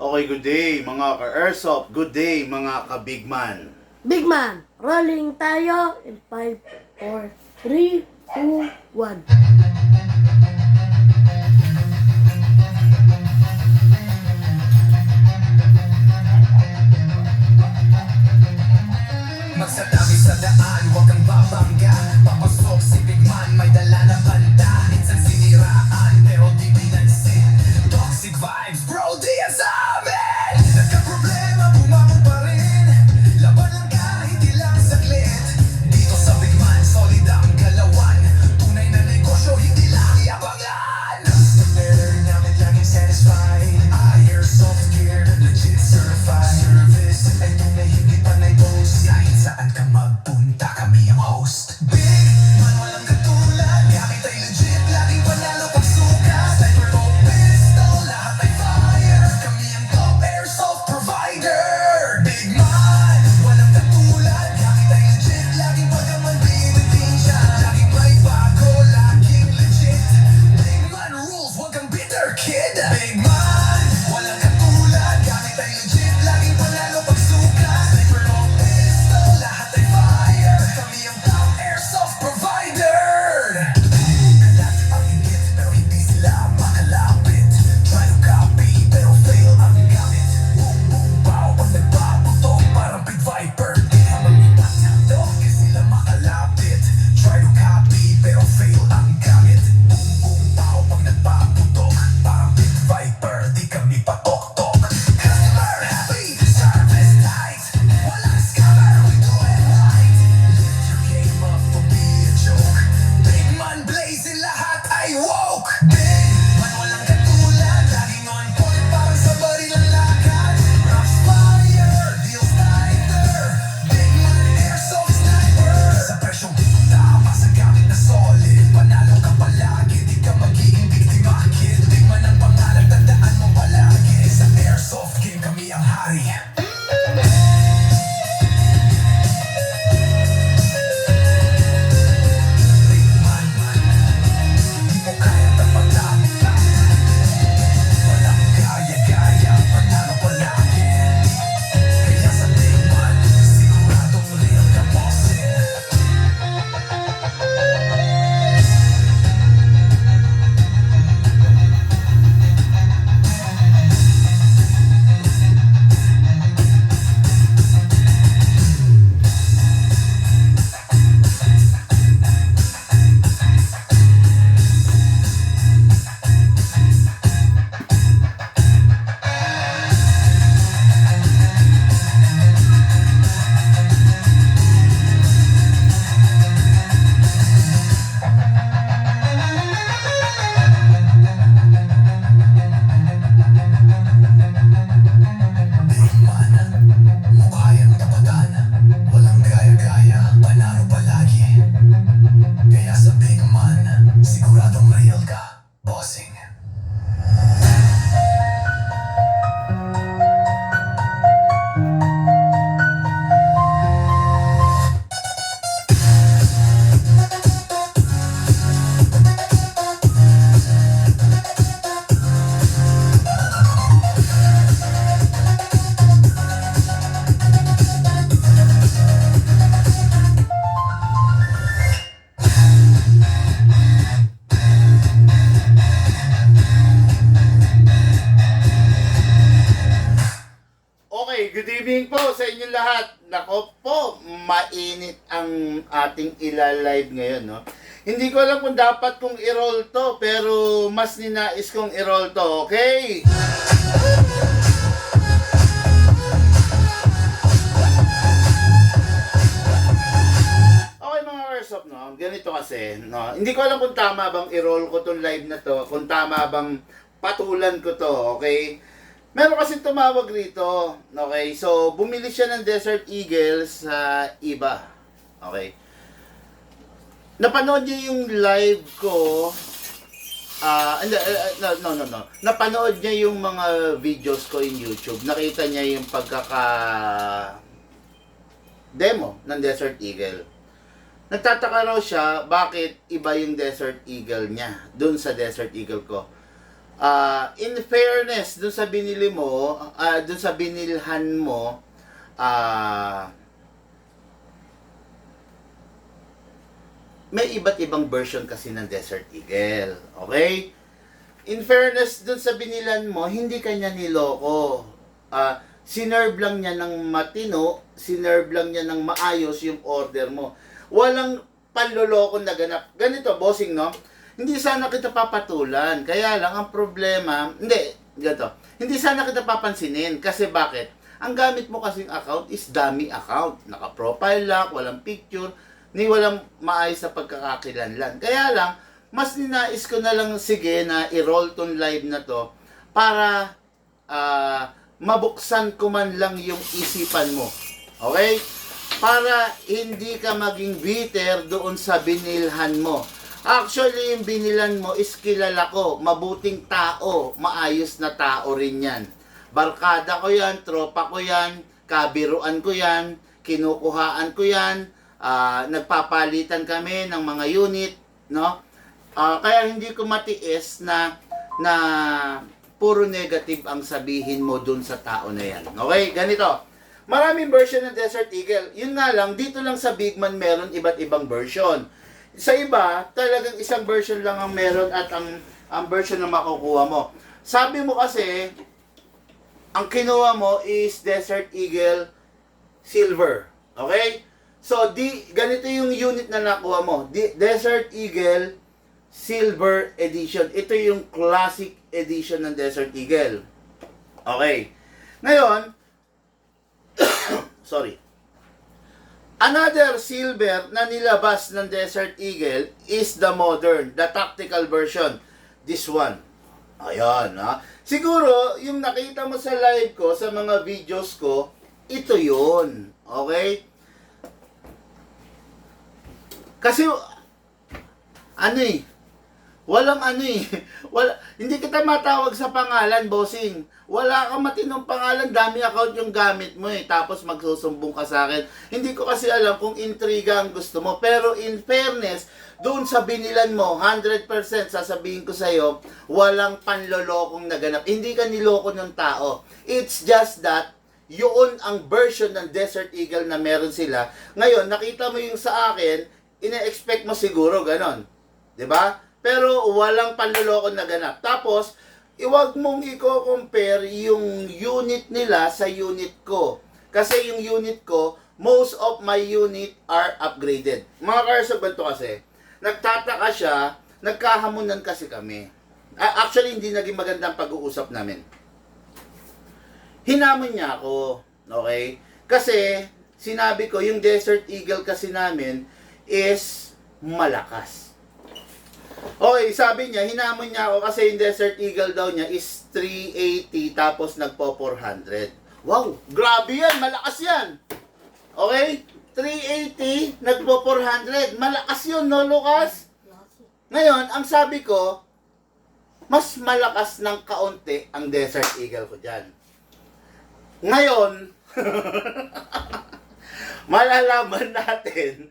Okay, good day mga ka-airsoft. Good day mga ka-bigman. Big man, rolling tayo in 5, 4, 3, 2, 1. Magsatabi sa daan, huwag kang babangga. Papasok si Big Man, may dala na banda. Minsan siniraan, pero di pinansin. Toxic vibes, bro, di yan sa amin. Nagka-problema, bumangon pa rin. Laban lang kahit ilang saglit. Dito sa Big Man, solid ang galawan. Tunay na negosyo, hindi lang iabangan. Customer namin laging satisfied. Airsoft gear, legit certified. Service ay tunay, hindi panay boast. Kahit saan ka magpunta, kami ang host. Big Man, walang katulad. Gamit ay legit, laging panalo pag sukat. Sniper o pistol, lahat ay fire. Kami ang top airsoft provider. Big Man, walang katulad. Gamit ay legit, laging pagkaman binitin siya. Laging may bago, laging legit. Big Man rules, wag kang bitter kid. Big Man, walang katulad. Gamit ay legit, laging panalo pag sukat. Sniper o pistol, lahat ay fire. Kami ang top airsoft provider. Kalat ang inggit, pero hindi sila makalapit. Try to copy, pero fail ang gamit. Boom, boom, pow, pag nagpaputok, parang Big Viper. Di ka maglipat, di sila makalapit. Try to copy, pero fail ang gamit. Boom, boom, pow, pag nagpaputok, parang Big Viper. Di kami patok-tok. Customer happy, service tight. Walang scammer, we do it right. Lift your game up, don't be a joke. Big Man blazing, lahat ay woke. Big Man, walang katulad. Laging on point, parang sa baril ang lakad. Rush fire, deals tighter. Big Man, airsoft sniper. Sa presyong tama, sa gamit na solid. Panalo ka palagi, di ka magiging biktima, kid. Big Man ang pangalan, tandaan mo palagi. Sa airsoft game, kami ang hari. Big Man, di mo kaya tapatan. Walang gaya-gaya, panalo palagi. Kaya sa Big Man, siguradong real ka bossin. Big Man, mo kayang tapatan. Walang gaya-gaya, panalo palagi. Kaya sa Big Man, siguradong real ka, bossing. Okay, good evening po sa inyong lahat. Nako po, mainit ang ating ilalive ngayon, no? Hindi ko alam kung dapat kong i-roll to, pero mas ninais kong i-roll to, okay? Okay mga airsoft, no? Ganito kasi, no? Hindi ko alam kung tama bang i-roll ko tong live na to, kung tama bang patulan ko to, okay? Meron kasi tumawag rito, okay? So, bumili siya ng Desert Eagle sa iba, okay? Napanood niya yung live ko, no. Napanood niya yung mga videos ko in YouTube. Nakita niya yung demo ng Desert Eagle. Nagtataka raw siya bakit iba yung Desert Eagle niya dun sa Desert Eagle ko. In fairness, dun sa binili mo, dun sa binilhan mo, may iba't ibang version kasi ng Desert Eagle. Okay? In fairness, dun sa binilan mo, hindi kanya niloko. Sinerve lang niya ng matino, sinerve lang niya ng maayos yung order mo. Walang panloloko na ganap. Ganito, bossing, no? Hindi sana kita papatulan. Kaya lang, ang problema, hindi sana kita papansinin. Kasi bakit? Ang gamit mo kasing account is dummy account. Naka-profile lock, walang picture, ni walang maayos na pagkakakilanlan. Kaya lang, mas ninais ko na lang sige na i-roll tong live na to para mabuksan ko man lang yung isipan mo. Okay? Para hindi ka maging bitter doon sa binilhan mo. Actually, yung binilan mo is kilala ko. Mabuting tao. Maayos na tao rin yan. Barkada ko yan, tropa ko yan, kabiruan ko yan, kinukuhaan ko yan, nagpapalitan kami ng mga unit, no? Kaya hindi ko matiis na puro negative ang sabihin mo dun sa tao na yan. Okay, ganito. Maraming version ng Desert Eagle. Yun nga lang, dito lang sa Bigman meron iba't ibang version. Sa iba, talagang isang version lang ang meron at ang version na makukuha mo. Sabi mo kasi, ang kinuha mo is Desert Eagle Silver. Okay? So, ganito yung unit na nakuha mo. Desert Eagle Silver Edition. Ito yung classic edition ng Desert Eagle. Okay. Ngayon, sorry. Another silver na nilabas ng Desert Eagle is the modern, the tactical version. This one. Ayan, ha. Siguro, yung nakita mo sa live ko, sa mga videos ko, ito yun. Okay? Kasi, hindi kita matawag sa pangalan, bossing. Wala kang matinong pangalan, dami account yung gamit mo tapos magsusumbong ka sa akin. Hindi ko kasi alam kung intriga ang gusto mo. Pero in fairness, doon sa binilan mo, 100% sasabihin ko sa'yo, walang panlolokong naganap. Hindi ka niloko ng tao. It's just that, yun ang version ng Desert Eagle na meron sila. Ngayon, nakita mo yung sa akin, ina-expect mo siguro ganon. 'Di ba? Pero walang panloloko na ganap. Tapos, iwag mong i-compare yung unit nila sa unit ko. Kasi yung unit ko, most of my unit are upgraded. Mga karsog, ganito kasi, nagtataka siya, nagkahamunan kasi kami. Actually, hindi naging magandang pag-uusap namin. Hinamon niya ako, okay? Kasi, sinabi ko, yung Desert Eagle kasi namin is malakas. Okay, sabi niya, hinamon niya ako kasi yung Desert Eagle daw niya is 380 tapos nagpo 400. Wow, grabe yan, malakas yan. Okay? 380, nagpo 400. Malakas yun, no, Lucas? Ngayon, ang sabi ko, mas malakas ng kaunti ang Desert Eagle ko dyan. Ngayon, malalaman natin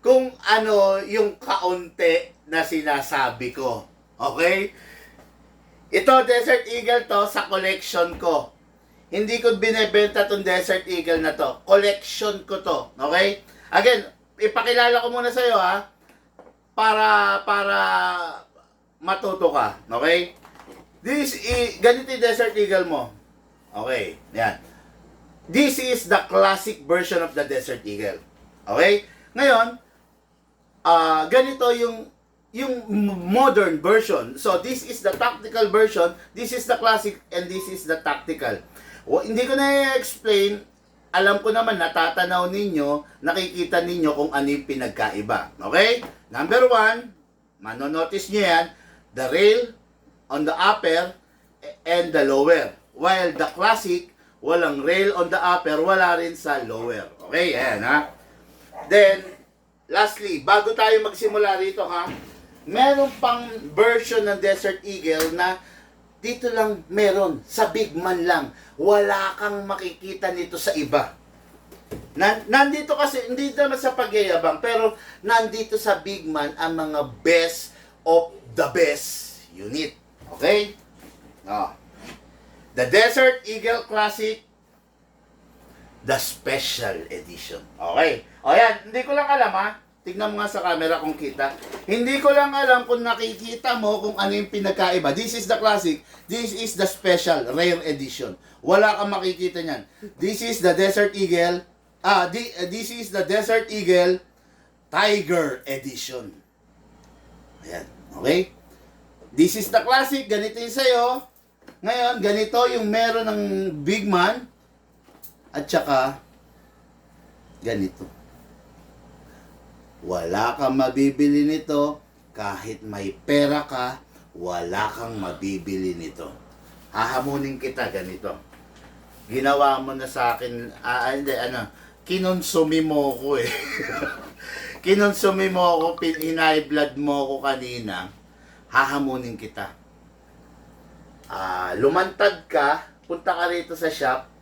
kung ano yung kaunti na sinasabi ko. Okay? Ito, Desert Eagle to, sa collection ko. Hindi ko binebenta tong Desert Eagle na to. Collection ko to. Okay? Again, ipakilala ko muna sa'yo, ha? Para matuto ka. Okay? Ganito yung Desert Eagle mo. Okay? Yan. This is the classic version of the Desert Eagle. Okay? Ngayon, ganito yung modern version. So, this is the tactical version, this is the classic, and this is the tactical. Hindi ko na i-explain. Alam ko naman, natatanaw ninyo, nakikita ninyo kung ano yung pinagkaiba. Okay? Number 1, manonotice nyo yan, the rail on the upper and the lower. While the classic, walang rail on the upper, wala rin sa lower. Okay? Ayan, ha? Then, lastly, bago tayo magsimula rito, ha? Meron pang version ng Desert Eagle na dito lang meron, sa Bigman lang. Wala kang makikita nito sa iba. Nandito kasi, hindi naman sa pagyayabang, pero nandito sa Bigman ang mga best of the best unit. Okay? Oh. The Desert Eagle Classic, the Special Edition. Okay. O yan, hindi ko lang alam ha. Tignan mo nga sa camera kung kita. Hindi ko lang alam kung nakikita mo kung ano yung pinagkaiba. This is the Classic. This is the Special, Rare Edition. Wala kang makikita niyan. This is the Desert Eagle. This is the Desert Eagle Tiger Edition. Ayan. Okay? This is the Classic. Ganito yung sa'yo. Ngayon, ganito yung meron ng Big Man. At saka, ganito. Wala kang mabibili nito. Kahit may pera ka, wala kang mabibili nito. Hahamunin kita ganito. Ginawa mo na sa akin, kinonsumi mo ko eh. Kinonsumi mo ako, hinay-blood mo ko kanina. Hahamunin kita. Lumantad ka, punta ka rito sa shop,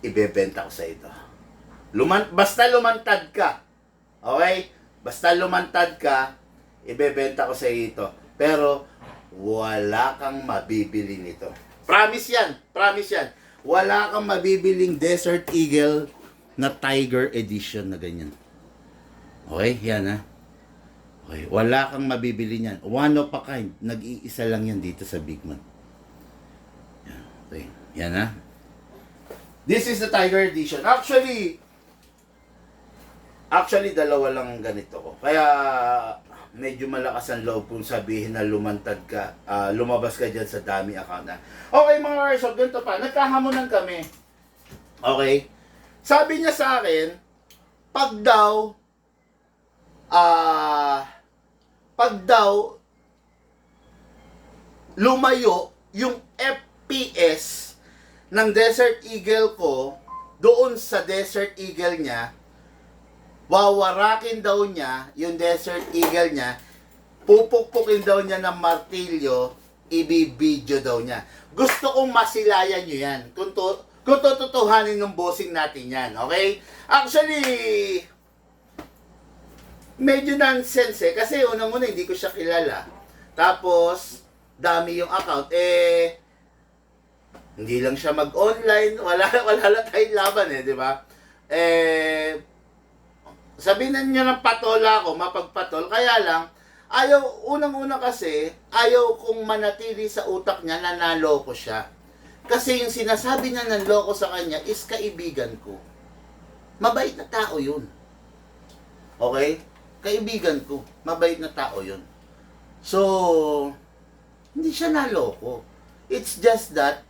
ibebenta ko sa ito. Basta lumantad ka. Okay? Basta lumantad ka, ibebenta ko sa ito. Pero, wala kang mabibili nito. Promise yan. Promise yan. Wala kang mabibiling Desert Eagle na Tiger Edition na ganyan. Okay, yan ha. Okay, wala kang mabibili niyan. One of a kind. Nag-iisa lang yan dito sa Big Man. Yan, okay, yan ha. This is the Tiger Edition. Actually, dalawa lang ganito ko. Kaya, medyo malakas ang loob kung sabihin na lumantad ka, lumabas ka dyan sa dami account na. Okay, mga Airsoft, ganito pa. Nagkahamunan kami. Okay? Sabi niya sa akin, pag daw lumayo yung FPS ng Desert Eagle ko doon sa Desert Eagle niya, wawarakin daw niya yung Desert Eagle niya, pupukpukin daw niya ng martilyo, ibibidyo daw niya. Gusto kong masilayan nyo yan. Kung tututuhanin ng bossing natin yan. Okay? Actually, medyo nonsense eh. Kasi unang-una, hindi ko siya kilala. Tapos, dami yung account. Hindi lang siya mag-online. Wala lang tayong laban eh, di ba? Sabihin niyo ng patola ako, mapagpatol. Kaya lang, unang-una kasi, ayaw kong manatili sa utak niya na naloko siya. Kasi yung sinasabi niya ng loko sa kanya is kaibigan ko. Mabait na tao yun. Okay? Kaibigan ko. Mabait na tao yun. So, hindi siya naloko. It's just that,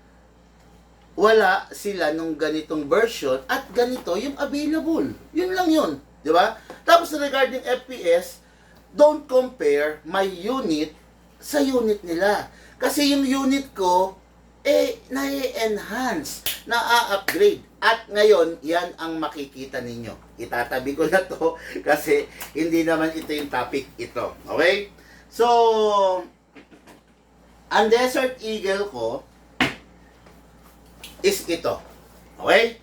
wala sila nung ganitong version at ganito yung available. Yun lang yun. Di ba? Tapos regarding FPS, don't compare my unit sa unit nila. Kasi yung unit ko, na-enhance, na-upgrade. At ngayon, yan ang makikita ninyo. Itatabi ko na to kasi hindi naman ito yung topic ito. Okay? So, ang Desert Eagle ko is ito. Okay?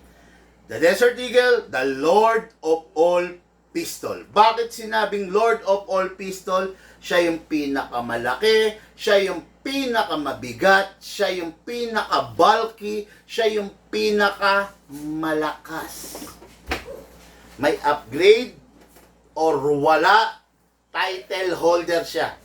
The Desert Eagle, the Lord of all pistol. Bakit sinabing Lord of all pistol? Siya yung pinakamalaki, siya yung pinakamabigat, siya yung pinaka-bulky, siya yung pinakamalakas. May upgrade or wala, title holder siya.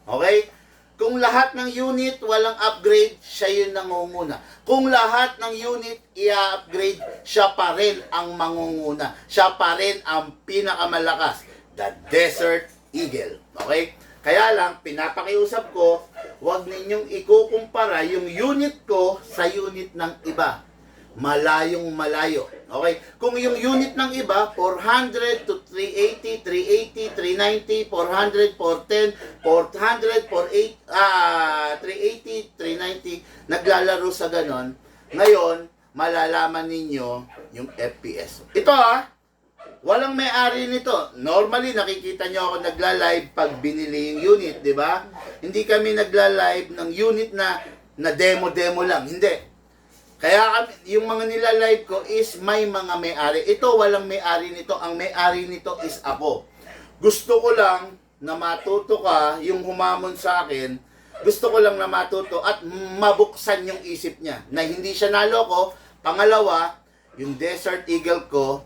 Okay? Kung lahat ng unit walang upgrade, siya yung nangunguna. Kung lahat ng unit i-upgrade, siya pa rin ang mangunguna. Siya pa rin ang pinakamalakas. The Desert Eagle. Okay? Kaya lang, pinapakiusap ko, huwag ninyong ikukumpara yung unit ko sa unit ng iba. Malayong malayo. Okay? Kung yung unit ng iba, 400 to 380, 380, 390, 400, 410, 400, 380, 390, naglalaro sa ganon. Ngayon, malalaman ninyo yung FPS. Ito walang may-ari nito. Normally, nakikita nyo ako nagla-live pag binili yung unit, di ba? Hindi kami nagla-live ng unit na demo-demo lang. Hindi. Kaya yung mga nila-live ko is may mga may-ari. Ito, walang may-ari nito. Ang may-ari nito is ako. Gusto ko lang na matuto ka, yung humamon sa akin, gusto ko lang na matuto at mabuksan yung isip niya na hindi siya naloko. Pangalawa, yung Desert Eagle ko,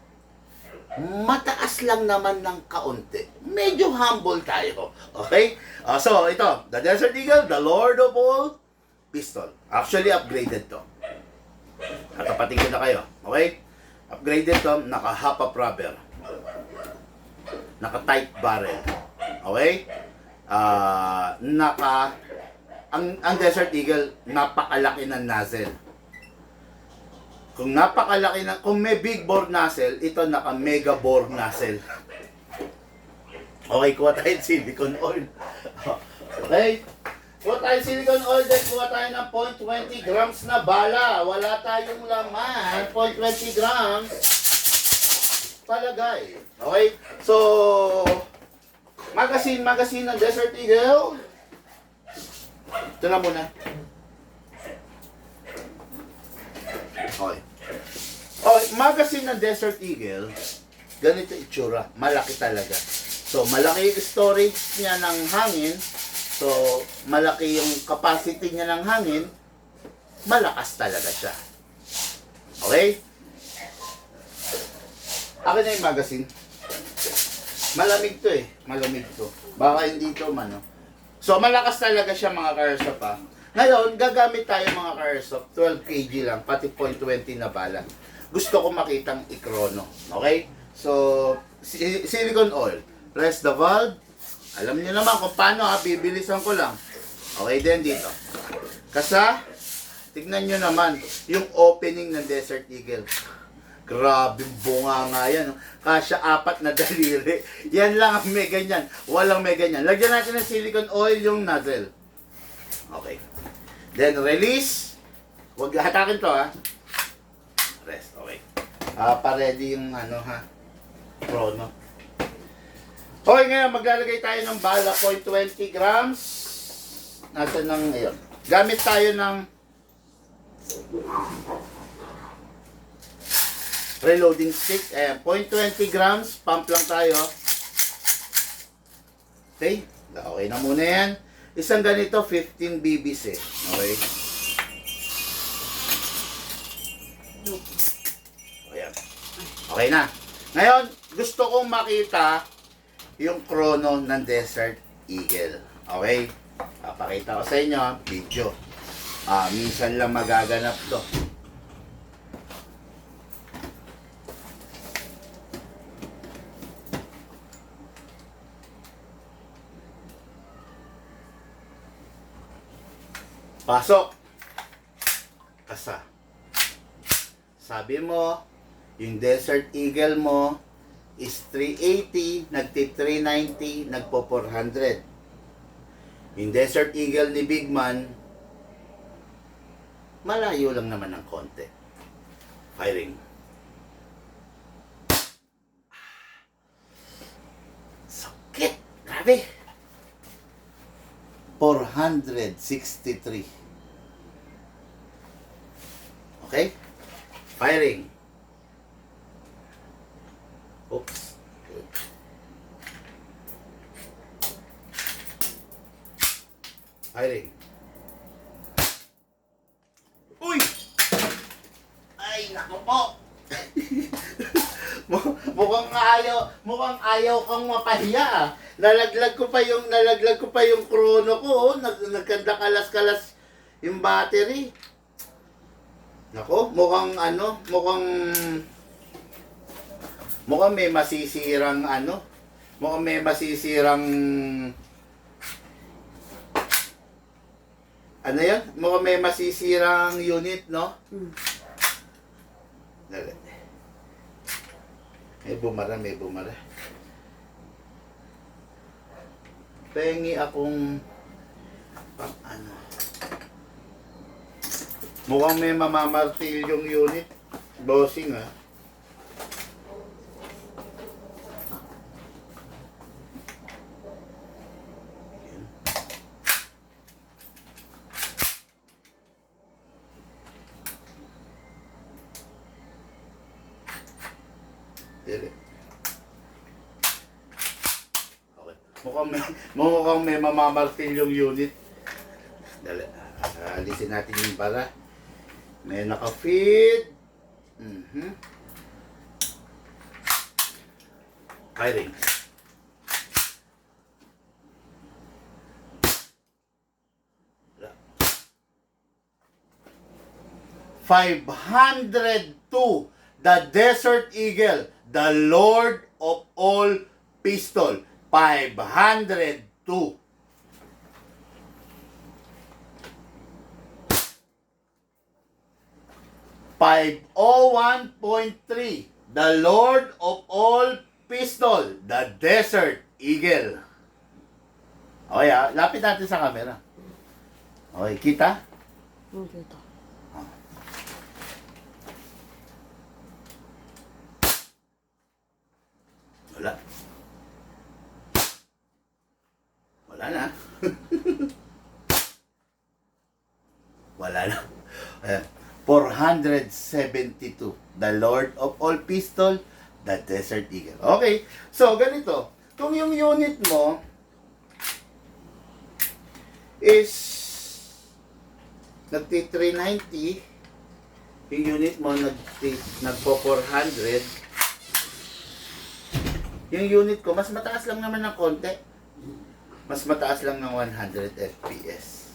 mataas lang naman ng kaunti. Medyo humble tayo. Okay? So, ito, the Desert Eagle, the Lord of all pistol. Actually, upgraded to. Katapatin ko na kayo. Okay? Upgraded to, naka-half up rubber. Naka-tight barrel. Okay? Ang Desert Eagle, napakalaki ng nozzle. Kung may big bore nozzle, ito naka-mega bore nozzle. Okay, kuha tayo silicone oil. Okay? Kuha tayo silicone oil, then kuha tayo ng 0.20 grams na bala. Wala tayong laman. 0.20 grams. Palagay. Okay? So, magazine ng Desert Eagle. Ito na muna. Okay. Okay, magazine ng Desert Eagle, ganito itsura. Malaki talaga. So, malaki yung storage niya ng hangin. So, malaki yung capacity niya ng hangin. Malakas talaga siya. Okay? Akin na yung magazine. Malamig to eh. Malamig to. Baka hindi to mano. So, malakas talaga siya mga ka-airsoft pa. Ngayon, gagamit tayo mga ka-airsoft. 12 kg lang, pati .20 na bala. Gusto ko makitang ikrono. Okay? So, silicone oil. Press the valve. Alam niyo naman kung paano ha. Bibilisan ko lang. Okay din dito. Kasa, tignan niyo naman yung opening ng Desert Eagle. Grabe, bunga nga yan. Kasya 4 na daliri. Yan lang ang may ganyan. Walang may ganyan. Lagyan natin ng silicone oil yung nozzle. Okay. Then release. Huwag hatakin to ha. Rest. Okay. Pa-ready yung ano ha. Chrono. Okay, ngayon maglalagay tayo ng bala. 0.20 grams. Nasaan ng ngayon? Gamit tayo ng reloading stick. Ayan, 0.20 grams. Pump lang tayo. Okay? Okay na muna yan. Isang ganito, 15 BBs eh. Okay? Ayan. Okay na. Ngayon, gusto kong makita yung chrono ng Desert Eagle. Okay? Papakita ko sa inyo, video. Minsan lang magaganap to. Pasok. Kasa. Sabi mo, yung Desert Eagle mo is 380, nagti-390, nagpo-400. Yung Desert Eagle ni Big Man, malayo lang naman ng konti. Firing. Sakit! Grabe! 463. Okay? Firing. Oops. Good. Firing. Uy! Ay, naku po! mukhang ayaw kang mapahiya ah. Nalaglag ko pa yung chrono ko, oh. Nagkanda kalas-kalas yung battery. Nako, mukhang may masisirang mukhang may masisirang yan? Mukhang may masisirang unit, no? Dali. May bumara. Pengi akong mukhang may mamamartil yung unit. Bossing ah. Dili. mukhang may mamamartil yung unit. Dali, alisin natin yung bara. May naka-feed. Firing. Wala. 502, the Desert Eagle, the Lord of all pistol. 502. $501.3, the Lord of all pistol, the Desert Eagle. Okay, lapit natin sa camera. Okay, kita? Dito. Wala. Wala na. Wala na. Ayan. 472. The Lord of all pistol, the Desert Eagle. Okay. So, ganito. Kung yung unit mo is nagti-390, yung unit mo nagpo-400, yung unit ko, mas mataas lang naman ng konti. Mas mataas lang ng 100 FPS.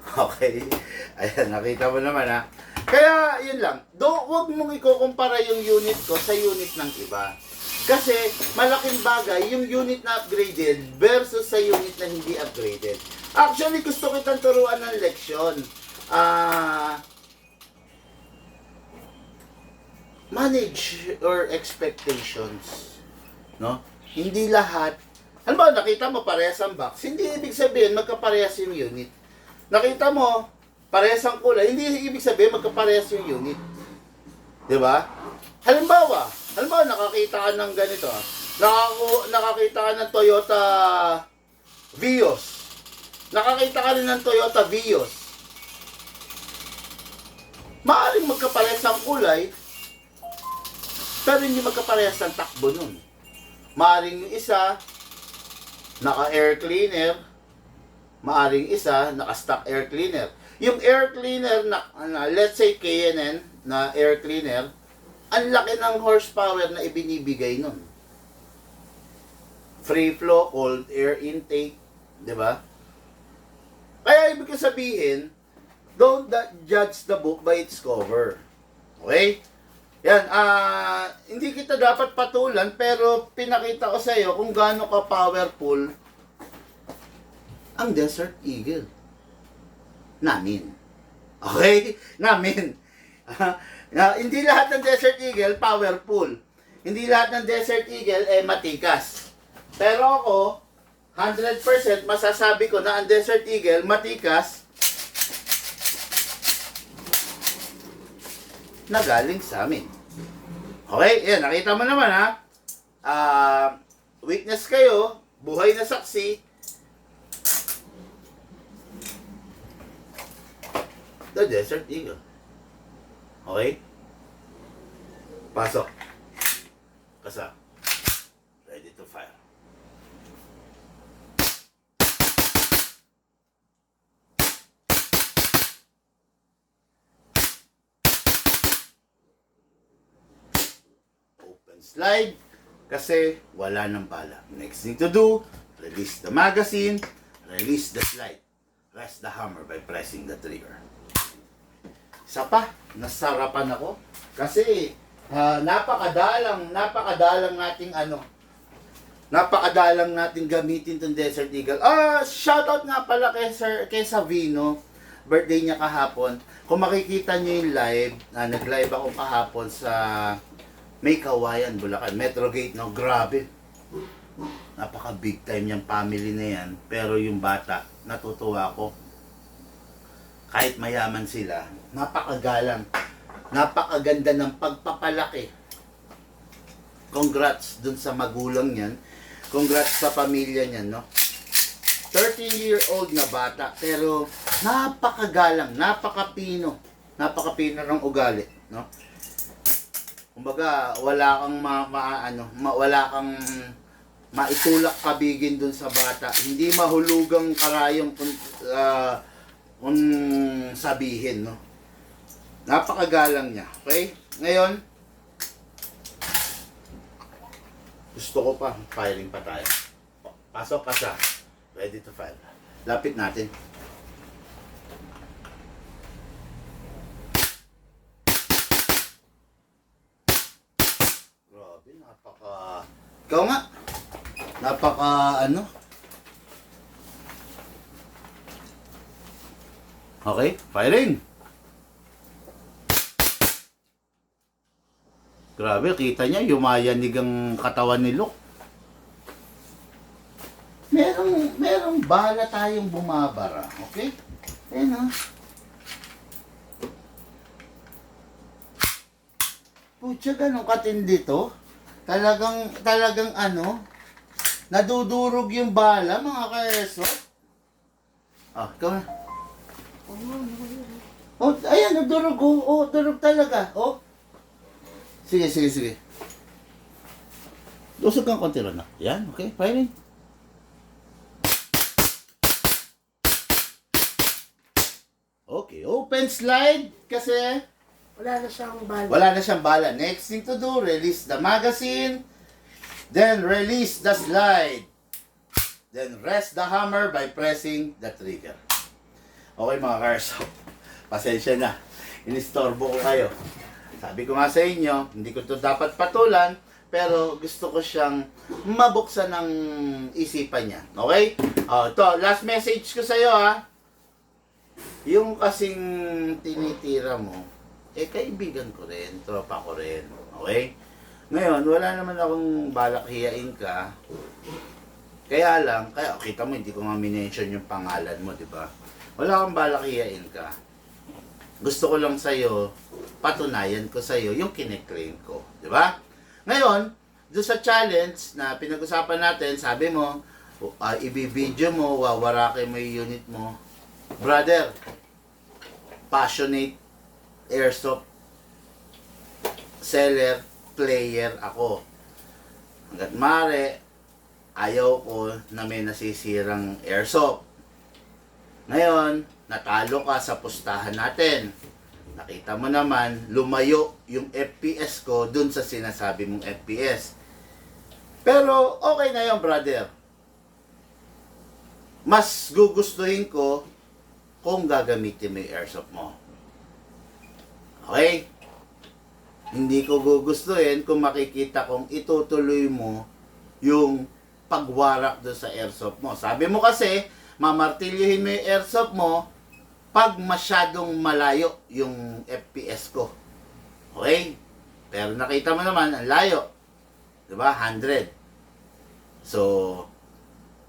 Okay? Ayan, nakita mo naman ha. Kaya, yun lang. Huwag mong ikukumpara yung unit ko sa unit ng iba. Kasi, malaking bagay yung unit na upgraded versus sa unit na hindi upgraded. Actually, gusto kitang turuan ng leksyon. Manage your expectations. No? Hindi lahat. Ano ba, nakita mo parehas ang box, hindi ibig sabihin magkaparehas yung unit. Nakita mo parehas ang kulay, hindi ibig sabihin magkaparehas yung unit. 'Di ba? Halimbawa, nakakita ka ng ganito. Nakakita ka ng Toyota Vios. Nakakita ka rin ng Toyota Vios. Maaring magkaparehas ang kulay, pero hindi magkaparehas ang takbo nun. Maaring yung isa, naka-air cleaner, maaring isa, naka-stock air cleaner. Yung air cleaner, let's say K&N na air cleaner, ang laki ng horsepower na ibinibigay nun. Free flow, cold air intake, di ba? Kaya ibig sabihin, don't judge the book by its cover. Okay? Yan, hindi kita dapat patulan, pero pinakita ko sa iyo kung gaano ka powerful ang Desert Eagle. Namin. Okay? Namin. Hindi lahat ng Desert Eagle powerful. Hindi lahat ng Desert Eagle matikas. Pero ako, 100% masasabi ko na ang Desert Eagle matikas na galing sa amin. Okay, yan, nakita mo naman ha. Witness kayo, buhay na saksi. The Desert Eagle. Okay? Pasok. Kasa. Ready to fire. Slide kasi wala ng bala. Next thing to do, release the magazine, release the slide. Rest the hammer by pressing the trigger. Isa pa, nasarapan ako kasi napakadalang nating gamitin tong Desert Eagle. Shoutout nga pala kay Savino. Birthday niya kahapon. Kung makikita niyo yung live, nag-live ako kahapon sa May Kawayan, Bulacan, Metrogate, no? Grabe. Napaka big time yung family na yan. Pero yung bata, natutuwa ako. Kahit mayaman sila, napakagalang. Napakaganda ng pagpapalaki. Congrats dun sa magulang yan. Congrats sa pamilya niyan, no? 13-year-old na bata, pero napakagalang, napakapino. Napakapino ng ugali, no? Kumbaga, wala kang maitulak kabigin dun sa bata. Hindi mahulugang karayong kung sabihin, no? Napakagalang niya. Okay? Ngayon, gusto ko pa, firing pa tayo. Pasok ka siya. Ready to fire. Lapit natin. Grabe, napaka... Ikaw nga. Napaka ano? Okay, firing. Grabe, kita niya, yumayanig ang katawan ni Luke. Merong bala tayong bumabara, okay? Ayan o. Pucha, ganun katindi to. Talagang ano, nadudurog yung bala, mga kaeso. Ah, ikaw na. Oh, ayan, nadurog, oh, durog talaga, oh. Sige. Lusog kang konti ron na. Yan, okay, firing. Okay, open slide kasi Wala na siyang bala. wala na siyang bala. Next thing to do, release the magazine, then release the slide. Then rest the hammer by pressing the trigger. Okay mga cars, pasensya na. Inistorbo ko kayo. Sabi ko nga sa inyo, hindi ko to dapat patulan, pero gusto ko siyang mabuksan ng isipan niya. Okay? Ito, last message ko sa iyo ha. Yung kasing tinitira mo, kaibigan ko rin, tropa ko rin. Okay? Ngayon, wala naman akong balak hiyain ka. Kaya kita mo, hindi ko nga minention yung pangalan mo, di ba? Wala akong balak hiyain ka. Gusto ko lang sa'yo, patunayan ko sa'yo yung kine-claim ko. Di ba? Ngayon, doon sa challenge na pinag-usapan natin, sabi mo, i-video mo, wawarakin mo yung unit mo. Brother, passionate airsoft seller, player ako. Hanggat mare, ayaw ko na may nasisirang airsoft. Ngayon, natalo ka sa pustahan natin. Nakita mo naman, lumayo yung FPS ko dun sa sinasabi mong FPS. Pero okay na yun, brother. Mas gugustuhin ko kung gagamitin mo yung airsoft mo. Okay? Hindi ko gugustuhin kung makikita kong itutuloy mo yung pagwarak doon sa airsoft mo. Sabi mo kasi, mamartilyuhin mo yung airsoft mo pag masyadong malayo yung FPS ko. Okay? Pero nakita mo naman, ang layo. Diba? 100. So,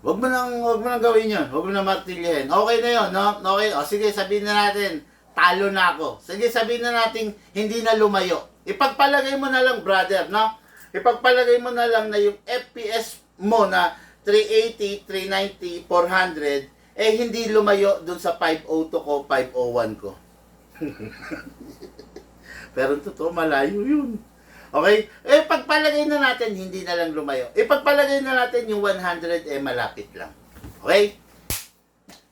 wag mo nang gawin yun. Wag mo nang martilyohin. Okay na yun, no? Okay. O, sige, sabihin na natin, talo na ako. Sige, sabihin na natin, hindi na lumayo. Ipagpalagay mo na lang, brother, no? Ipagpalagay mo na lang na yung FPS mo na 380, 390, 400, hindi lumayo dun sa 502 ko, 501 ko. Pero totoo, malayo yun. Okay? Pagpalagay na natin, hindi na lang lumayo. Ipagpalagay na natin yung 100, malapit lang. Okay?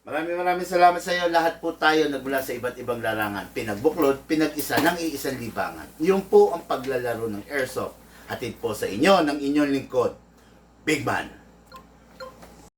Maraming salamat sa iyo. Lahat po tayo nagmula sa iba't ibang larangan. Pinagbuklod, pinag-isa ng iisang libangan. Yun po ang paglalaro ng airsoft. Hatid po sa inyo ng inyong lingkod, Big Man.